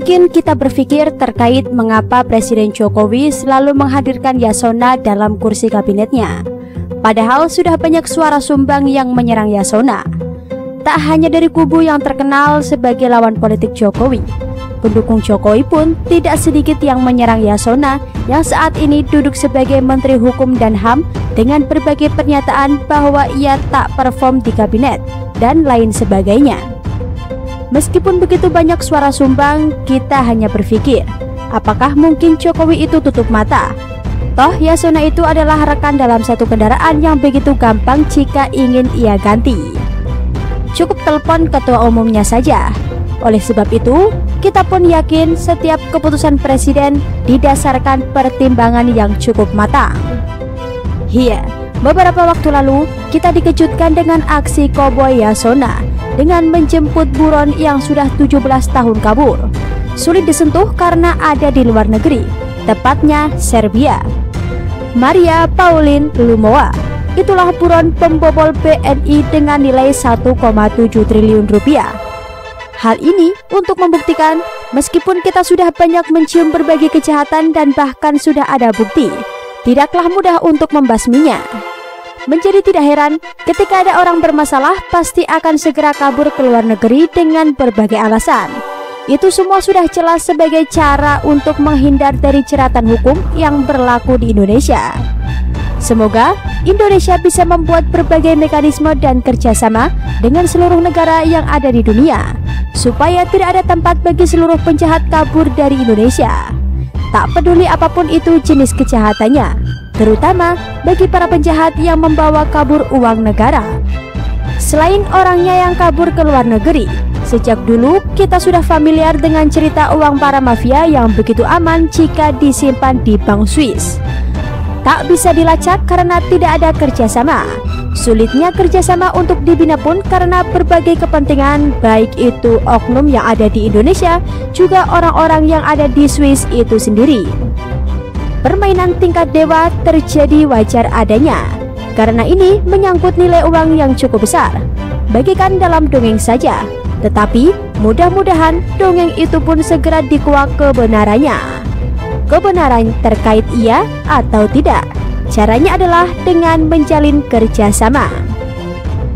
Mungkin kita berpikir terkait mengapa Presiden Jokowi selalu menghadirkan Yasona dalam kursi kabinetnya. Padahal sudah banyak suara sumbang yang menyerang Yasona. Tak hanya dari kubu yang terkenal sebagai lawan politik Jokowi, pendukung Jokowi pun tidak sedikit yang menyerang Yasona yang saat ini duduk sebagai Menteri Hukum dan HAM dengan berbagai pernyataan bahwa ia tak perform di kabinet dan lain sebagainya. Meskipun begitu banyak suara sumbang, kita hanya berpikir, apakah mungkin Jokowi itu tutup mata? Toh Yasona itu adalah rekan dalam satu kendaraan yang begitu gampang jika ingin ia ganti. Cukup telepon ketua umumnya saja. Oleh sebab itu, kita pun yakin setiap keputusan presiden didasarkan pertimbangan yang cukup matang. Iya, beberapa waktu lalu kita dikejutkan dengan aksi koboi Yasona dengan menjemput buron yang sudah 17 tahun kabur. Sulit disentuh karena ada di luar negeri, tepatnya Serbia. Maria Pauline Lumowa, itulah buron pembobol BNI dengan nilai 1,7 triliun rupiah. Hal ini untuk membuktikan meskipun kita sudah banyak mencium berbagai kejahatan dan bahkan sudah ada bukti, tidaklah mudah untuk membasminya. Menjadi tidak heran ketika ada orang bermasalah pasti akan segera kabur ke luar negeri dengan berbagai alasan. Itu semua sudah jelas sebagai cara untuk menghindar dari jeratan hukum yang berlaku di Indonesia. Semoga Indonesia bisa membuat berbagai mekanisme dan kerjasama dengan seluruh negara yang ada di dunia, supaya tidak ada tempat bagi seluruh penjahat kabur dari Indonesia. Tak peduli apapun itu jenis kejahatannya, terutama bagi para penjahat yang membawa kabur uang negara. Selain orangnya yang kabur ke luar negeri, sejak dulu kita sudah familiar dengan cerita uang para mafia yang begitu aman jika disimpan di bank Swiss. Tak bisa dilacak karena tidak ada kerjasama. Sulitnya kerjasama untuk dibina pun karena berbagai kepentingan, baik itu oknum yang ada di Indonesia, juga orang-orang yang ada di Swiss itu sendiri. Permainan tingkat dewa terjadi wajar adanya, karena ini menyangkut nilai uang yang cukup besar. Bagikan dalam dongeng saja, tetapi mudah-mudahan dongeng itu pun segera dikuak kebenarannya. Kebenaran terkait iya atau tidak, caranya adalah dengan menjalin kerjasama.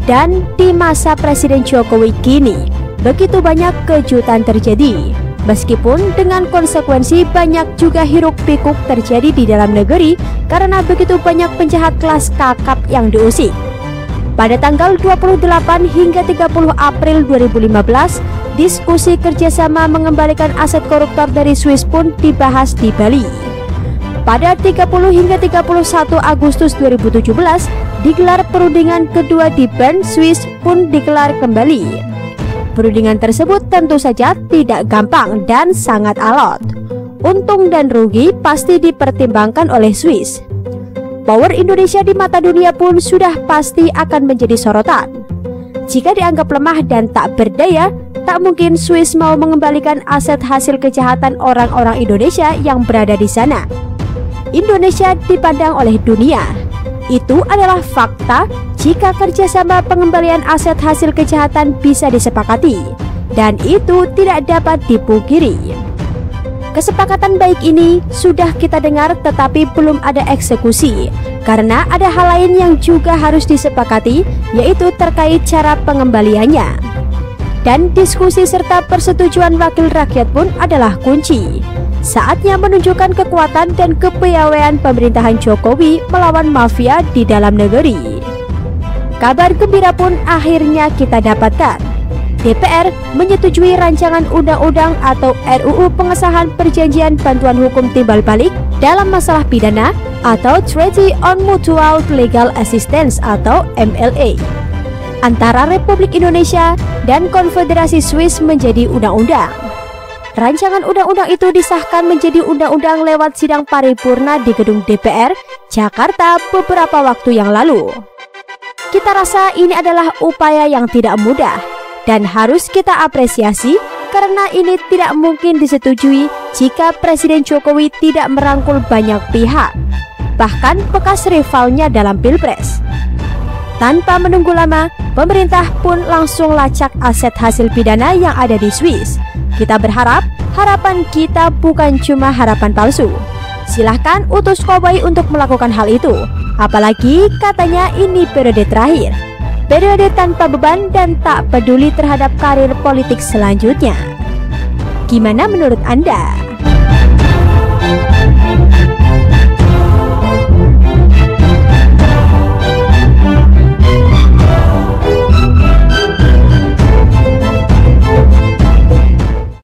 Dan di masa Presiden Jokowi kini, begitu banyak kejutan terjadi. Meskipun dengan konsekuensi banyak juga hiruk-pikuk terjadi di dalam negeri karena begitu banyak penjahat kelas kakap yang diusik. Pada tanggal 28 hingga 30 April 2015, diskusi kerjasama mengembalikan aset koruptor dari Swiss pun dibahas di Bali. Pada 30 hingga 31 Agustus 2017, digelar perundingan kedua di Bern, Swiss pun digelar kembali. Perundingan tersebut tentu saja tidak gampang dan sangat alot. Untung dan rugi pasti dipertimbangkan oleh Swiss. Power Indonesia di mata dunia pun sudah pasti akan menjadi sorotan. Jika dianggap lemah dan tak berdaya, tak mungkin Swiss mau mengembalikan aset hasil kejahatan orang-orang Indonesia yang berada di sana. Indonesia dipandang oleh dunia. Itu adalah fakta jika kerjasama pengembalian aset hasil kejahatan bisa disepakati, dan itu tidak dapat dipungkiri. Kesepakatan baik ini sudah kita dengar tetapi belum ada eksekusi, karena ada hal lain yang juga harus disepakati, yaitu terkait cara pengembaliannya. Dan diskusi serta persetujuan wakil rakyat pun adalah kunci. Saatnya menunjukkan kekuatan dan kepiawaian pemerintahan Jokowi melawan mafia di dalam negeri. Kabar gembira pun akhirnya kita dapatkan. DPR menyetujui rancangan undang-undang atau RUU pengesahan perjanjian bantuan hukum timbal balik dalam masalah pidana atau Treaty on Mutual Legal Assistance atau MLA antara Republik Indonesia dan Konfederasi Swiss menjadi undang-undang. Rancangan undang-undang itu disahkan menjadi undang-undang lewat sidang paripurna di gedung DPR, Jakarta beberapa waktu yang lalu. Kita rasa ini adalah upaya yang tidak mudah dan harus kita apresiasi karena ini tidak mungkin disetujui jika Presiden Jokowi tidak merangkul banyak pihak, bahkan bekas rivalnya dalam Pilpres. Tanpa menunggu lama, pemerintah pun langsung lacak aset hasil pidana yang ada di Swiss, Kita berharap harapan kita bukan cuma harapan palsu. Silahkan utus Koboi untuk melakukan hal itu. Apalagi katanya ini periode terakhir, periode tanpa beban dan tak peduli terhadap karir politik selanjutnya. Gimana menurut Anda?